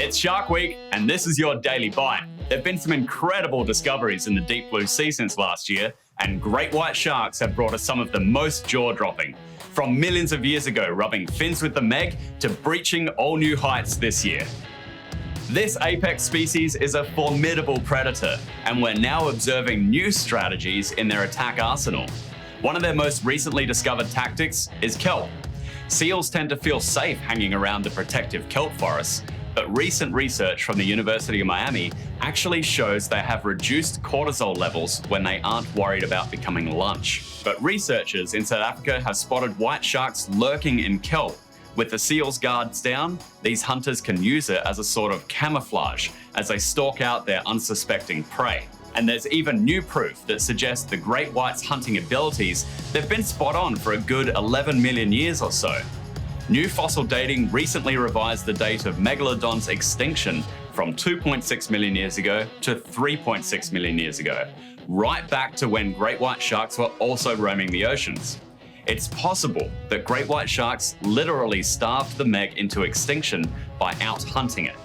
It's Shark Week, and this is your Daily Bite. There have been some incredible discoveries in the deep blue sea since last year, and great white sharks have brought us some of the most jaw-dropping. From millions of years ago rubbing fins with the Meg to breaching all new heights this year. This apex species is a formidable predator, and we're now observing new strategies in their attack arsenal. One of their most recently discovered tactics is kelp. Seals tend to feel safe hanging around the protective kelp forests, but recent research from the University of Miami actually shows they have reduced cortisol levels when they aren't worried about becoming lunch. But researchers in South Africa have spotted white sharks lurking in kelp. With the seals' guards down, these hunters can use it as a sort of camouflage as they stalk out their unsuspecting prey. And there's even new proof that suggests the great white's hunting abilities, they've been spot on for a good 11 million years or so. New fossil dating recently revised the date of megalodon's extinction from 2.6 million years ago to 3.6 million years ago, right back to when great white sharks were also roaming the oceans. It's possible that great white sharks literally starved the Meg into extinction by out-hunting it.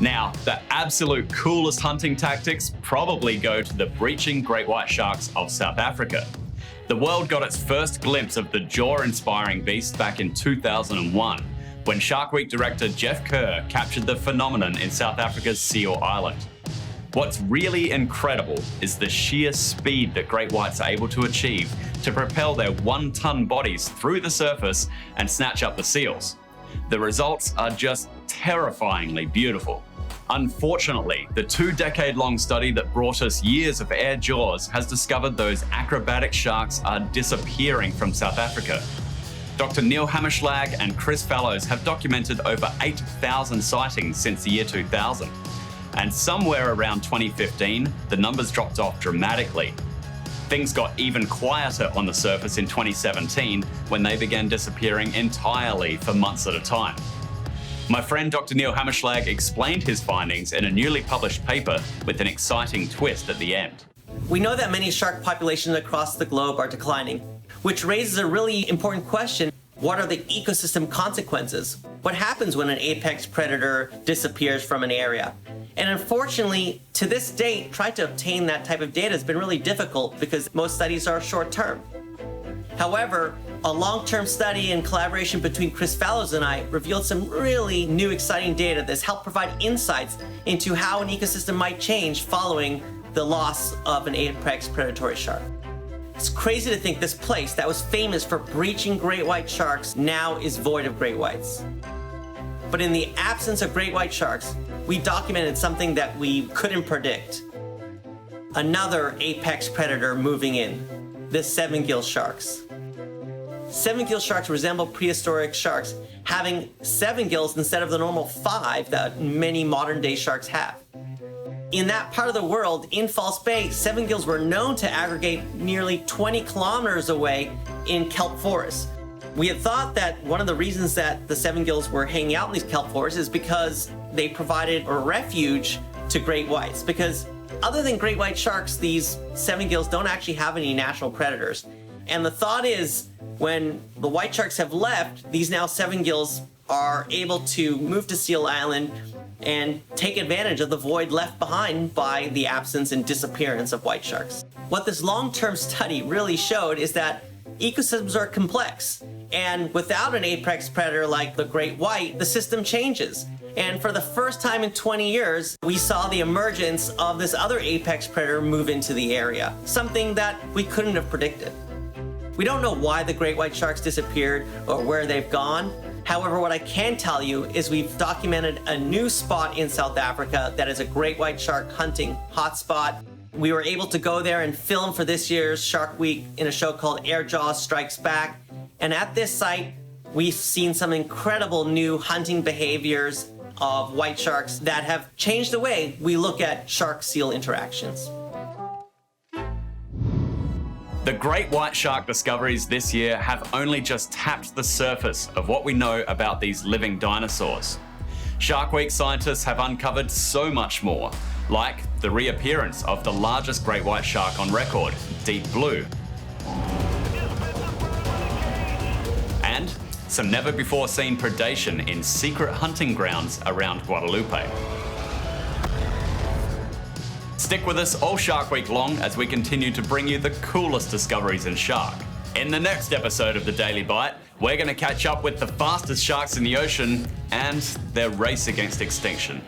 Now, the absolute coolest hunting tactics probably go to the breaching great white sharks of South Africa. The world got its first glimpse of the jaw-inspiring beast back in 2001, when Shark Week director Jeff Kerr captured the phenomenon in South Africa's Seal Island. What's really incredible is the sheer speed that great whites are able to achieve to propel their one-ton bodies through the surface and snatch up the seals. The results are just terrifyingly beautiful. Unfortunately, the 2-decade-long study that brought us years of air jaws has discovered those acrobatic sharks are disappearing from South Africa. Dr. Neil Hammerschlag and Chris Fallows have documented over 8,000 sightings since the year 2000. And somewhere around 2015, the numbers dropped off dramatically. Things got even quieter on the surface in 2017 when they began disappearing entirely for months at a time. My friend Dr. Neil Hammerschlag explained his findings in a newly published paper with an exciting twist at the end. We know that many shark populations across the globe are declining, which raises a really important question. What are the ecosystem consequences? What happens when an apex predator disappears from an area? And unfortunately, to this date, trying to obtain that type of data has been really difficult because most studies are short-term. However, a long-term study in collaboration between Chris Fallows and I revealed some really new exciting data that's helped provide insights into how an ecosystem might change following the loss of an apex predatory shark. It's crazy to think this place that was famous for breaching great white sharks now is void of great whites. But in the absence of great white sharks, we documented something that we couldn't predict. Another apex predator moving in, the seven-gill sharks. Seven-gill sharks resemble prehistoric sharks, having 7 gills instead of the normal 5 that many modern-day sharks have. In that part of the world, in False Bay, 7 gills were known to aggregate nearly 20 kilometers away in kelp forests. We had thought that one of the reasons that the 7 gills were hanging out in these kelp forests is because they provided a refuge to great whites. Because other than great white sharks, these 7 gills don't actually have any natural predators. And the thought is, when the white sharks have left, these now 7 gills are able to move to Seal Island and take advantage of the void left behind by the absence and disappearance of white sharks. What this long-term study really showed is that ecosystems are complex, and without an apex predator like the great white, the system changes. And for the first time in 20 years, we saw the emergence of this other apex predator move into the area, something that we couldn't have predicted. We don't know why the great white sharks disappeared or where they've gone. However, what I can tell you is we've documented a new spot in South Africa that is a great white shark hunting hotspot. We were able to go there and film for this year's Shark Week in a show called Air Jaws Strikes Back. And at this site, we've seen some incredible new hunting behaviors of white sharks that have changed the way we look at shark-seal interactions. The great white shark discoveries this year have only just tapped the surface of what we know about these living dinosaurs. Shark Week scientists have uncovered so much more, like the reappearance of the largest great white shark on record, Deep Blue. And some never before seen predation in secret hunting grounds around Guadalupe. Stick with us all Shark Week long as we continue to bring you the coolest discoveries in shark. In the next episode of The Daily Bite, we're going to catch up with the fastest sharks in the ocean and their race against extinction.